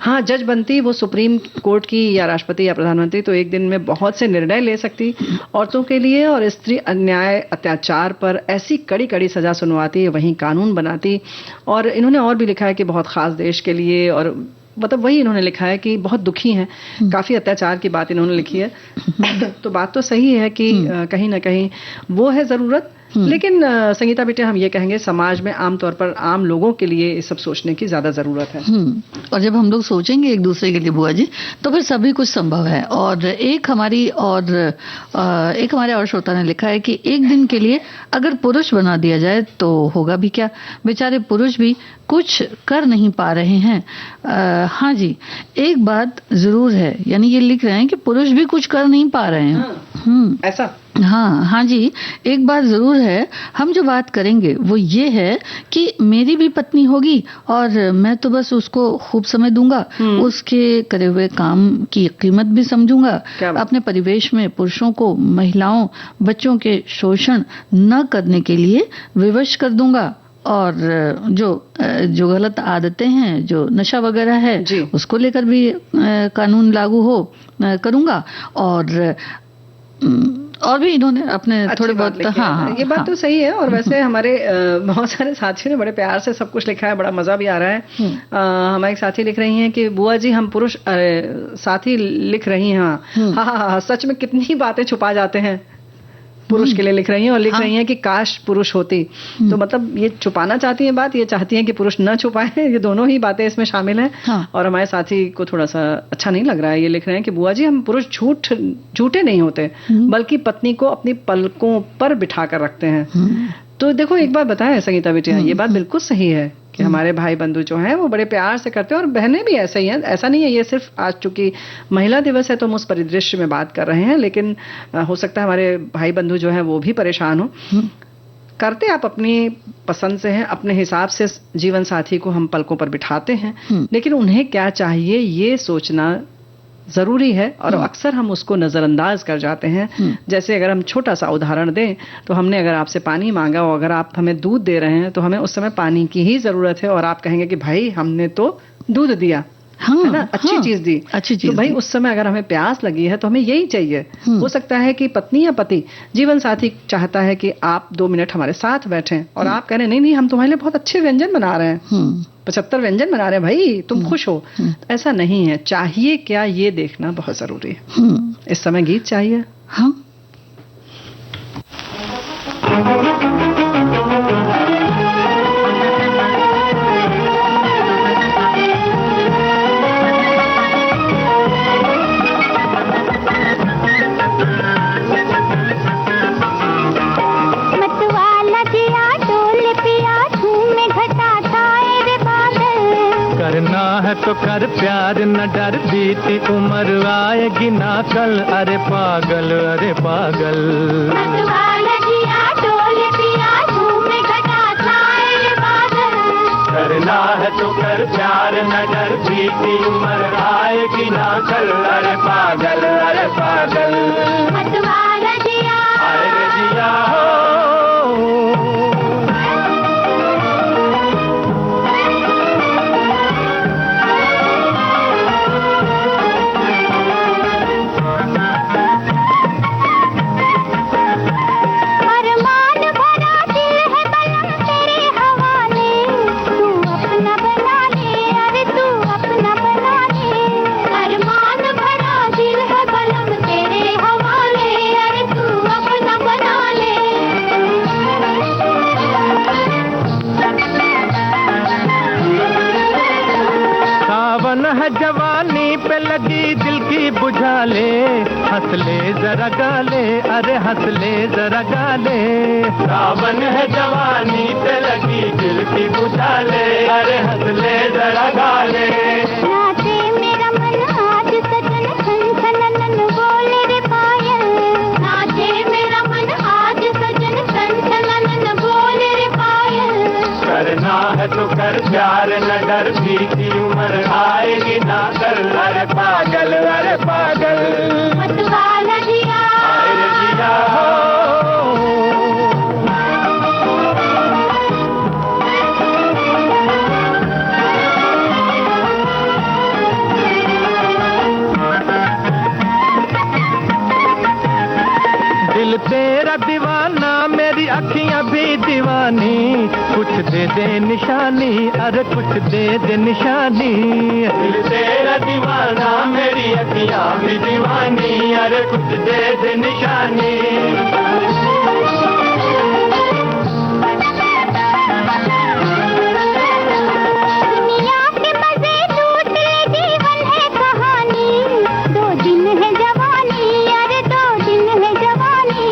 हाँ, जज बनती वो सुप्रीम कोर्ट की या राष्ट्रपति या प्रधानमंत्री तो एक दिन में बहुत से निर्णय ले सकती औरतों के लिए, और स्त्री अन्याय अत्याचार पर ऐसी कड़ी कड़ी सजा सुनवाती, वहीं कानून बनाती। और इन्होंने और भी लिखा है कि बहुत खास देश के लिए, और मतलब वही इन्होंने लिखा है कि बहुत दुखी हैं, काफी अत्याचार की बात इन्होंने लिखी है। तो बात तो सही है कि कहीं ना कहीं वो है जरूरत, लेकिन संगीता बेटे हम ये कहेंगे समाज में आमतौर पर आम लोगों के लिए ये सब सोचने की ज्यादा जरूरत है। और जब हम लोग सोचेंगे एक दूसरे के लिए बुआ जी, तो फिर सभी कुछ संभव है। और एक हमारे और श्रोता ने लिखा है कि एक दिन के लिए अगर पुरुष बना दिया जाए तो होगा भी क्या, बेचारे पुरुष भी कुछ कर नहीं पा रहे हैं। हाँ जी, एक बात जरूर है, यानी ये लिख रहे हैं कि पुरुष भी कुछ कर नहीं पा रहे हैं। ऐसा हाँ जी, एक बात जरूर है, हम जो बात करेंगे वो ये है कि मेरी भी पत्नी होगी और मैं तो बस उसको खूब समय दूंगा, उसके करे हुए काम की कीमत भी समझूंगा, अपने परिवेश में पुरुषों को, महिलाओं, बच्चों के शोषण न करने के लिए विवश कर दूंगा, और जो गलत आदतें हैं, जो नशा वगैरह है, उसको लेकर भी कानून लागू करूंगा। और भी इन्होंने अपने थोड़े बहुत हाँ, ये बात तो सही है। और वैसे हमारे बहुत सारे साथियों ने बड़े प्यार से सब कुछ लिखा है, बड़ा मजा भी आ रहा है। हमारे एक साथी लिख रही हैं कि बुआ जी हम पुरुष, साथी लिख रही हैं हाँ, सच में कितनी बातें छुपा जाते हैं, पुरुष के लिए लिख रही हैं। और लिख रही हैं कि काश पुरुष होती, तो मतलब ये छुपाना चाहती हैं बात, ये चाहती हैं कि पुरुष न छुपाए, ये दोनों ही बातें इसमें शामिल हैं। और हमारे साथी को थोड़ा सा अच्छा नहीं लग रहा है, ये लिख रहे हैं कि बुआ जी हम पुरुष झूठे नहीं होते, बल्कि पत्नी को अपनी पलकों पर बिठा कर रखते हैं। तो देखो एक बात बताएं संगीता बेटिया, ये बात बिल्कुल सही है कि हमारे भाई बंधु जो हैं वो बड़े प्यार से करते हैं, और बहनें भी ऐसे ही हैं। ऐसा नहीं है ये सिर्फ आज चूंकि महिला दिवस है तो हम उस परिदृश्य में बात कर रहे हैं, लेकिन हो सकता है हमारे भाई बंधु जो हैं वो भी परेशान हो। करते आप अपनी पसंद से हैं, अपने हिसाब से जीवन साथी को हम पलकों पर बिठाते हैं, लेकिन उन्हें क्या चाहिए ये सोचना जरूरी है, और अक्सर हम उसको नजरअंदाज कर जाते हैं। जैसे अगर हम छोटा सा उदाहरण दें तो हमने अगर आपसे पानी मांगा और अगर आप हमें दूध दे रहे हैं तो हमें उस समय पानी की ही जरूरत है, और आप कहेंगे कि भाई हमने तो दूध दिया, है ना, अच्छी चीज दी, अच्छी चीज। तो भाई उस समय अगर हमें प्यास लगी है तो हमें यही चाहिए। हो सकता है कि पत्नी या पति, जीवन साथी चाहता है कि आप 2 मिनट हमारे साथ बैठें, और आप कह रहे हैं नहीं हम तुम्हारे लिए बहुत अच्छे व्यंजन बना रहे हैं, 75 व्यंजन बना रहे हैं भाई, तुम खुश हो। ऐसा नहीं है, चाहिए क्या ये देखना बहुत जरूरी है। इस समय गीत चाहिए। हाँ, है तो कर प्यार न डर बीती उम्र आएगी ना कल, अरे पागल अरे पागल। करना है तो कर प्यार न डर बीती उम्र आएगी ना कल, अरे पागल अरे पागल। अरे जिया हो जवानी पे लगी दिल की बुझा ले, हंस ले जरा गाले, अरे हंस ले जरा गाले। सावन है जवानी पे लगी दिल की बुझा ले, अरे हंस ले जरा गाले। नाचे मेरा मन आज सजन खन खन बोले रे पायल, नाचे मेरा मन आज सजन खन खन बोले रे पायल। करना है तो कर प्यार न डर बीती उम्र आएगी ना कल, अरे पागल अरे पागल। मतवाला जिया अरे जिया हो दिल तेरा दीवाना मेरी अखियां भी दीवानी, कुछ दे दे निशानी, अरे कुछ दे दे निशानी। दिल तेरा दीवाना मेरी अखियां भी दीवानी, अरे कुछ दे दे निशानी। दुनिया के मजे लूट ले जीवन है कहानी, 2 दिन है जवानी, अरे 2 दिन है जवानी।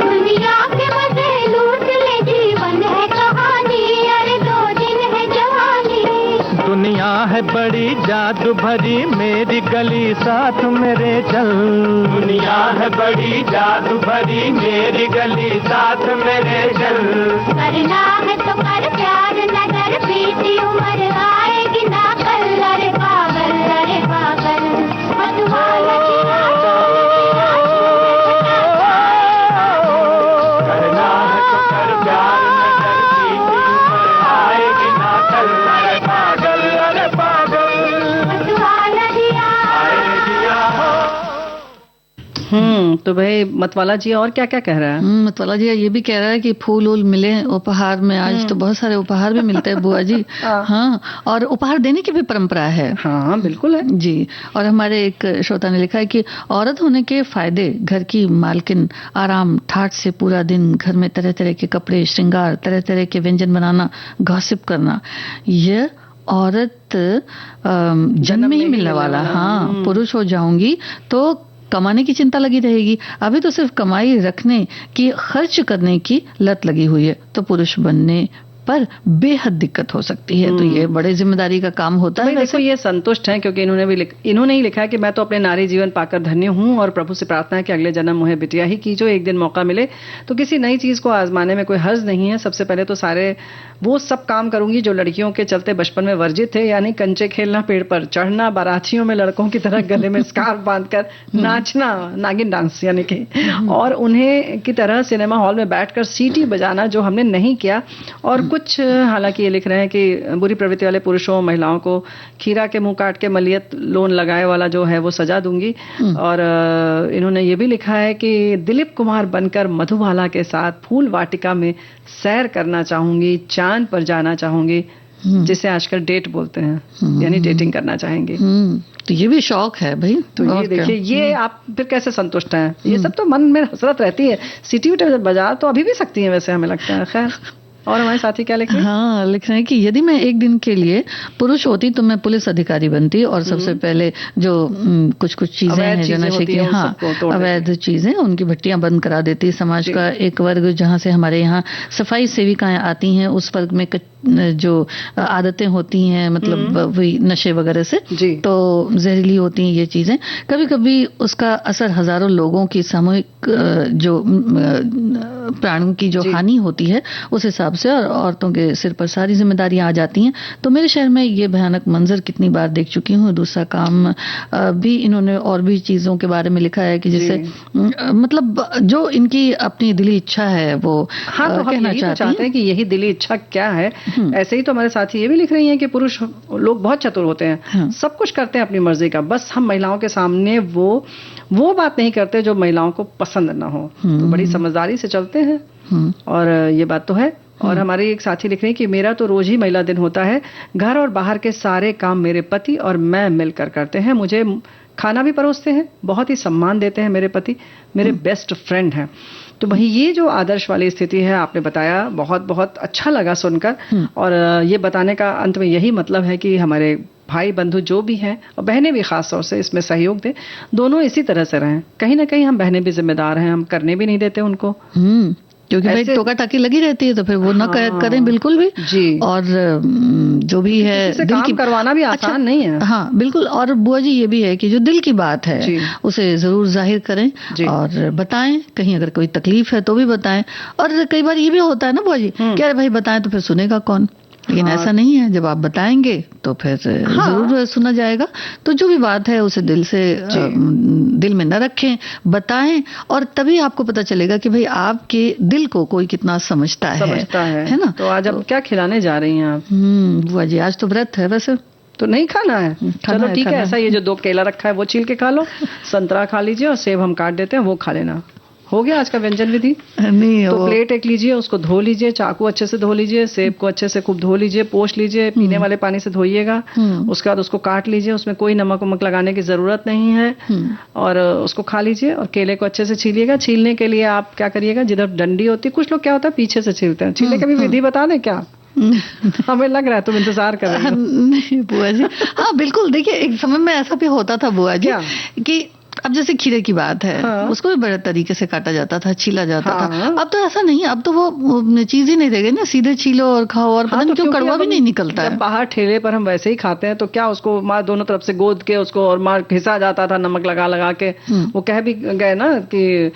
दुनिया के मजे लूट ले जीवन है कहानी, अरे 2 दिन है जवानी। दुनिया है बड़ी जादू भरी मेरी गली साथ मेरे चल, दुनिया है बड़ी जादू भरी मेरी गली साथ मेरे चल। करना है तो कर प्यार न डर बीती उम्र आएगी ना कल, अरे पागल अरे पागल। मतवाला करना है तो कर प्यार न डर बीती उम्र आएगी ना कल, अरे पागल अरे पागल। मतवाला जिया अरे जिया हो। तो भाई मतवाला जी और क्या क्या कह रहा है? मतवाला जी ये भी कह रहा है कि फूल वूल मिले उपहार में, आज तो बहुत सारे उपहार भी मिलते हैं बुआ जी। हाँ, और उपहार देने की भी परंपरा है। हाँ बिल्कुल है जी। और हमारे एक श्रोता ने लिखा है कि औरत होने के फायदे, घर की मालकिन, आराम ठाट से पूरा दिन घर में तरह तरह के कपड़े, श्रृंगार, तरह तरह के व्यंजन बनाना, गॉसिप करना, यह औरत जन्म में ही मिलने वाला। हाँ, पुरुष हो जाऊंगी तो कमाने की चिंता लगी रहेगी, अभी तो सिर्फ कमाई रखने की, खर्च करने की लत लगी हुई है, तो पुरुष बनने पर बेहद दिक्कत हो सकती है। तो ये बड़े जिम्मेदारी का काम होता है। देखो ये संतुष्ट हैं क्योंकि इन्होंने ही लिखा है कि मैं तो अपने नारी जीवन पाकर धन्य हूँ और प्रभु से प्रार्थना है कि अगले जन्म मुझे बिटिया ही की जो एक दिन मौका मिले तो किसी नई चीज को आजमाने में कोई हर्ज नहीं है। सबसे पहले तो सारे वो सब काम करूंगी जो लड़कियों के चलते बचपन में वर्जित थे, यानी कंचे खेलना, पेड़ पर चढ़ना, बारातियों में लड़कों की तरह गले में स्कार्फ बांधकर नाचना, नागिन डांस यानी कि, और उन्हें की तरह सिनेमा हॉल में बैठकर सीटी बजाना जो हमने नहीं किया। और कुछ हालांकि ये लिख रहे हैं कि बुरी प्रवृत्ति वाले पुरुषों महिलाओं को खीरा के मुंह काट के मलियत लोन लगाए वाला जो है वो सजा दूंगी। और इन्होंने ये भी लिखा है कि दिलीप कुमार बनकर मधुबाला के साथ फूल वाटिका में सैर करना चाहूंगी, चांद पर जाना चाहूंगी, जिसे आजकल डेट बोलते हैं, यानी डेटिंग करना चाहेंगे। तो ये भी शौक है भाई। तो ये देखिए, ये आप फिर कैसे संतुष्ट हैं? ये सब तो मन में हसरत रहती है। सिटी विटी बजा तो अभी भी सकती है वैसे, हमें लगता है। खैर, और हमारे साथी क्या लिख रहे हैं? हाँ, लिख रहे हैं कि यदि मैं एक दिन के लिए पुरुष होती तो मैं पुलिस अधिकारी बनती और सबसे पहले जो कुछ चीजें हैं जो नशे की, हाँ, अवैध चीजें, उनकी भट्टियां बंद करा देती। समाज का एक वर्ग जहाँ से हमारे यहाँ सफाई सेविकाएं आती हैं, उस वर्ग में जो आदतें होती हैं, मतलब वही नशे वगैरह से, जी। तो जहरीली होती हैं ये चीजें। कभी कभी उसका असर हजारों लोगों की सामूहिक जो प्राणों की जो हानि होती है उस हिसाब से, और औरतों के सिर पर सारी जिम्मेदारियां आ जाती हैं। तो मेरे शहर में ये भयानक मंजर कितनी बार देख चुकी हूँ। दूसरा काम भी इन्होंने और भी चीजों के बारे में लिखा है कि जैसे मतलब जो इनकी अपनी दिली इच्छा है वो हाँ, तो हम कहना यही तो चाहते हैं कि यही दिली इच्छा क्या है। ऐसे ही तो हमारे साथी ये भी लिख रही हैं कि पुरुष लोग बहुत चतुर होते हैं, सब कुछ करते हैं अपनी मर्जी का, बस हम महिलाओं के सामने वो बात नहीं करते जो महिलाओं को पसंद ना हो। तो बड़ी समझदारी से चलते हैं और ये बात तो है। और हमारी एक साथी लिख रही है कि मेरा तो रोज ही महिला दिन होता है, घर और बाहर के सारे काम मेरे पति और मैं मिलकर करते हैं। मुझे खाना भी परोसते हैं, बहुत ही सम्मान देते हैं मेरे पति, मेरे बेस्ट फ्रेंड हैं। तो वही ये जो आदर्श वाली स्थिति है आपने बताया, बहुत बहुत अच्छा लगा सुनकर। और ये बताने का अंत में यही मतलब है कि हमारे भाई बंधु जो भी हैं और बहनें भी खास तौर से इसमें सहयोग दें, दोनों इसी तरह से रहें। कहीं ना कहीं हम बहनें भी जिम्मेदार हैं, हम करने भी नहीं देते उनको, क्योंकि भाई टोका टाकी लगी रहती है, तो फिर वो न करें बिल्कुल भी जी। और जो भी है दिल काम की करवाना भी आसान नहीं है। हाँ बिल्कुल। और बुआ जी ये भी है कि जो दिल की बात है उसे जरूर जाहिर करें और बताएं। कहीं अगर कोई तकलीफ है तो भी बताएं। और कई बार ये भी होता है ना बुआ जी, क्या भाई बताएं तो फिर सुनेगा कौन, लेकिन ऐसा नहीं है। जब आप बताएंगे तो फिर जरूर सुना जाएगा। तो जो भी बात है उसे दिल में न रखें, बताएं, और तभी आपको पता चलेगा कि भाई आपके दिल को कोई कितना समझता है ना। तो आज आप क्या खिलाने जा रही हैं आप? बुआ जी आज तो व्रत है, वैसे तो नहीं खाना है। चलो ठीक है, ऐसा ये जो 2 केला रखा है वो छील के खा लो, संतरा खा लीजिए और सेब हम काट देते हैं वो खा लेना। हो गया आज का व्यंजन विधि। नहीं तो प्लेट एक लीजिए, उसको धो लीजिए, चाकू अच्छे से धो लीजिए, सेब को अच्छे से खूब धो लीजिए, पोंछ लीजिए, पीने वाले पानी से धोइएगा। उसके बाद उसको काट लीजिए, उसमें कोई नमक वमक लगाने की जरूरत नहीं है, और उसको खा लीजिए। और केले को अच्छे से छीलिएगा। छीलने के लिए आप क्या करिएगा, जिधर डंडी होती है, कुछ लोग क्या होता है पीछे से छीलते हैं, छीलने की भी विधि बता दें क्या? हमें लग रहा है तुम इंतजार कर रही हो। नहीं बुआ जी, हाँ बिल्कुल। देखिए एक समय में ऐसा भी होता था बुआ जी कि अब जैसे खीरे की बात है, उसको भी बड़े तरीके से काटा जाता था, छीला जाता था। अब तो ऐसा नहीं, अब तो वो चीज ही नहीं रह गई ना, सीधे छीलो और खाओ, और पता नहीं क्यों कड़वा भी नहीं निकलता है। बाहर ठेले पर हम वैसे ही खाते हैं, तो क्या उसको मार दोनों तरफ से गोद के उसको और मार घिसा जाता था नमक लगा लगा के। वो कह भी गए ना कि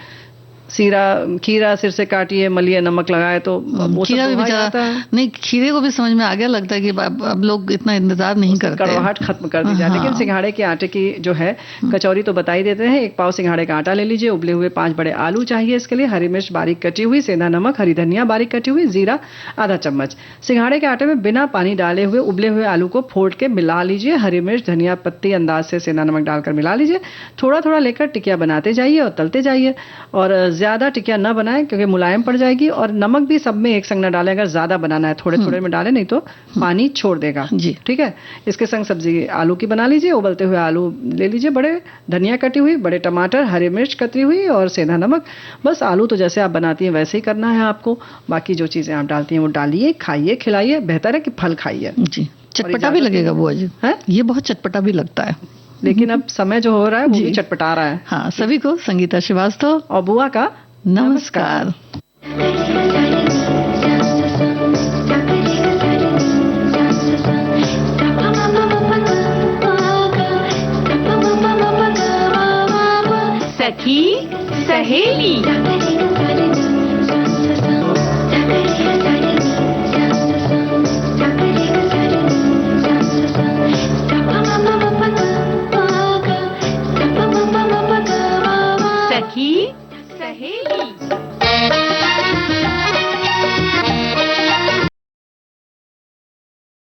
खीरा सिर से काटिए, मलिए नमक लगाए, तो वो खीरा भी बेचारा नहीं, खीरे को भी समझ में आ गया, लगता है कि अब लोग इतना इंतजार नहीं करते, कड़वाहट खत्म कर दी जाए। लेकिन सिंघाड़े के आटे की जो है कचौरी तो बता ही देते हैं। 1 पाव सिंघाड़े का आटा ले लीजिए, उबले हुए 5 बड़े आलू चाहिए इसके लिए, हरी मिर्च बारीक कटी हुई, सेंधा नमक, हरी धनिया बारीक कटी हुई, जीरा आधा चम्मच। सिंघाड़े के आटे में बिना पानी डाले हुए उबले हुए आलू को फोड़ के मिला लीजिए, हरी मिर्च धनिया पत्ती अंदाज से सेंधा नमक डालकर मिला लीजिए। थोड़ा थोड़ा लेकर टिकिया बनाते जाइए और तलते जाइए, और ज्यादा टिकिया न बनाएं क्योंकि मुलायम पड़ जाएगी। और नमक भी सब में एक संग न डालें, अगर ज्यादा बनाना है थोड़े थोड़े में डालें, नहीं तो पानी छोड़ देगा जी। ठीक है, इसके संग सब्जी आलू की बना लीजिए। उबलते हुए आलू ले लीजिए, बड़े धनिया कटी हुई, बड़े टमाटर, हरी मिर्च कतरी हुई और सेंधा नमक। बस आलू तो जैसे आप बनाती हैं वैसे ही करना है आपको। बाकी जो चीजें आप डालती हैं वो डालिए, खाइए, खिलाइए। बेहतर है कि फल खाइए जी। चटपटा भी लगेगा बुआ जी, ये बहुत चटपटा भी लगता है। लेकिन अब समय जो हो रहा है वो भी चटपटा रहा है। हाँ, सभी को संगीता श्रीवास्तव और बुआ का नमस्कार।